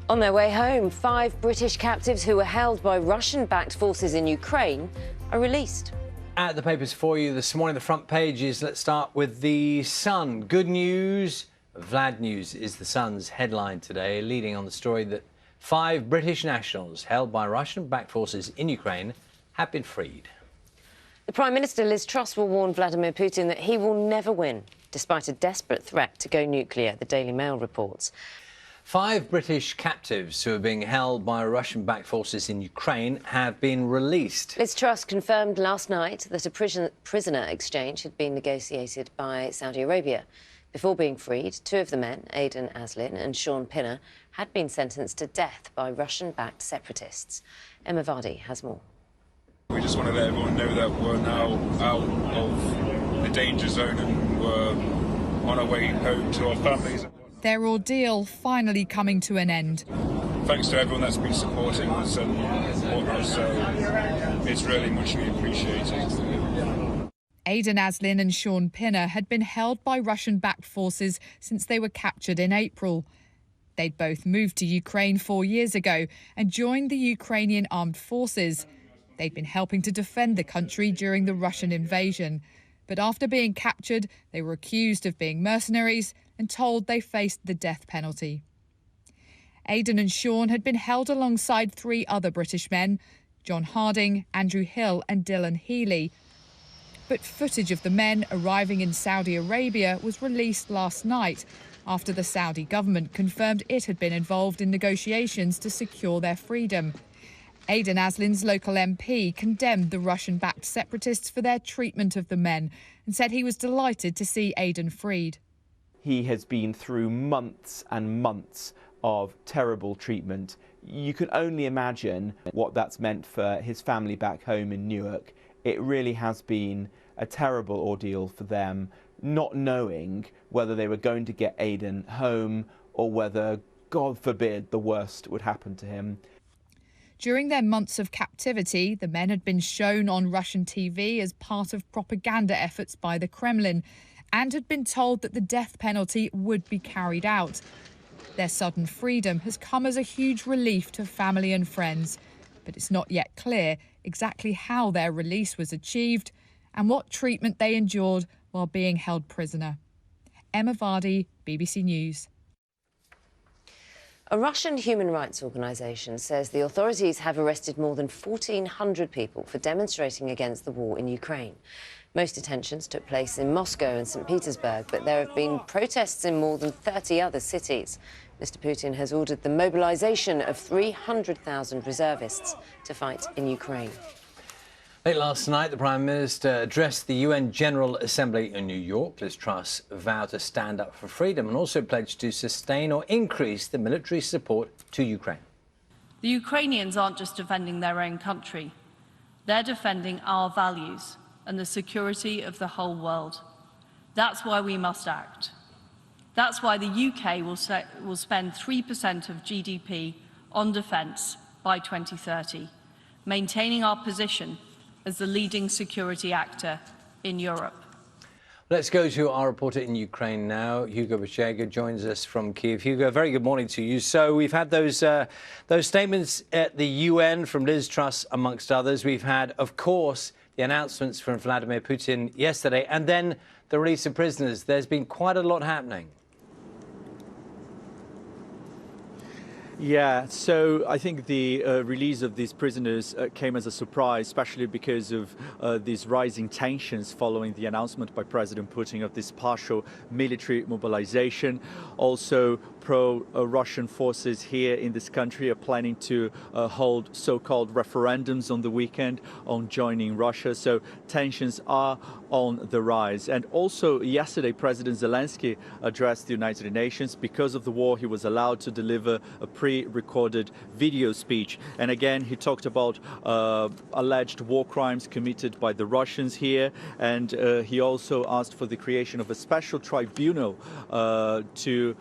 On their way home, 5 British captives who were held by Russian-backed forces in Ukraine are released. At the papers for you this morning, the front pages. Let's start with The Sun. Good news, Vlad news is The Sun's headline today, leading on the story that 5 British nationals held by Russian-backed forces in Ukraine have been freed. The Prime Minister, Liz Truss, will warn Vladimir Putin that he will never win, despite a desperate threat to go nuclear, the Daily Mail reports. 5 British captives who are being held by Russian-backed forces in Ukraine have been released. Liz Truss confirmed last night that a prisoner exchange had been negotiated by Saudi Arabia. Before being freed, 2 of the men, Aden Aslin and Sean Pinner, had been sentenced to death by Russian-backed separatists. Emma Vardy has more. We just want to let everyone know that we're now out of the danger zone and we're on our way home to our families. Their ordeal finally coming to an end. Thanks to everyone that's been supporting us and whatnot, so it's really muchly appreciated. Aden Aslin and Sean Pinner had been held by Russian-backed forces since they were captured in April. They'd both moved to Ukraine 4 years ago and joined the Ukrainian armed forces. They'd been helping to defend the country during the Russian invasion. But after being captured, they were accused of being mercenaries and told they faced the death penalty. Aden and Sean had been held alongside 3 other British men, John Harding, Andrew Hill and Dylan Healy. But footage of the men arriving in Saudi Arabia was released last night after the Saudi government confirmed it had been involved in negotiations to secure their freedom. Aden Aslin's local MP condemned the Russian-backed separatists for their treatment of the men and said he was delighted to see Aden freed. He has been through months and months of terrible treatment. You can only imagine what that's meant for his family back home in Newark. It really has been a terrible ordeal for them, not knowing whether they were going to get Aden home or whether, God forbid, the worst would happen to him. During their months of captivity, the men had been shown on Russian TV as part of propaganda efforts by the Kremlin and had been told that the death penalty would be carried out. Their sudden freedom has come as a huge relief to family and friends, but it's not yet clear exactly how their release was achieved and what treatment they endured while being held prisoner. Emma Vardy, BBC News. A Russian human rights organisation says the authorities have arrested more than 1,400 people for demonstrating against the war in Ukraine. Most detentions took place in Moscow and St. Petersburg, but there have been protests in more than 30 other cities. Mr. Putin has ordered the mobilisation of 300,000 reservists to fight in Ukraine. Late last night, the Prime Minister addressed the UN General Assembly in New York. Liz Truss vowed to stand up for freedom and also pledged to sustain or increase the military support to Ukraine. The Ukrainians aren't just defending their own country. They're defending our values and the security of the whole world. That's why we must act. That's why the UK will spend 3% of GDP on defence by 2030, maintaining our position as the leading security actor in Europe. Let's go to our reporter in Ukraine now. Hugo Bachega joins us from Kyiv. Hugo, very good morning to you. So we've had those statements at the UN from Liz Truss, amongst others. We've had, of course, the announcements from Vladimir Putin yesterday, and then the release of prisoners. There's been quite a lot happening. Yeah, so I think the release of these prisoners came as a surprise, especially because of these rising tensions following the announcement by President Putin of this partial military mobilization. Also, pro-Russian forces here in this country are planning to hold so-called referendums on the weekend on joining Russia. So tensions are on the rise. And also yesterday, President Zelensky addressed the United Nations. Because of the war, he was allowed to deliver a pre-recorded video speech. And again, he talked about alleged war crimes committed by the Russians here. And he also asked for the creation of a special tribunal to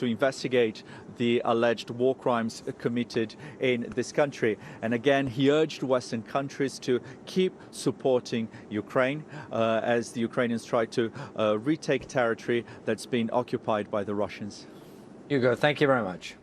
investigate the alleged war crimes committed in this country. And again, he urged Western countries to keep supporting Ukraine as the Ukrainians try to retake territory that's been occupied by the Russians. Hugo, thank you very much.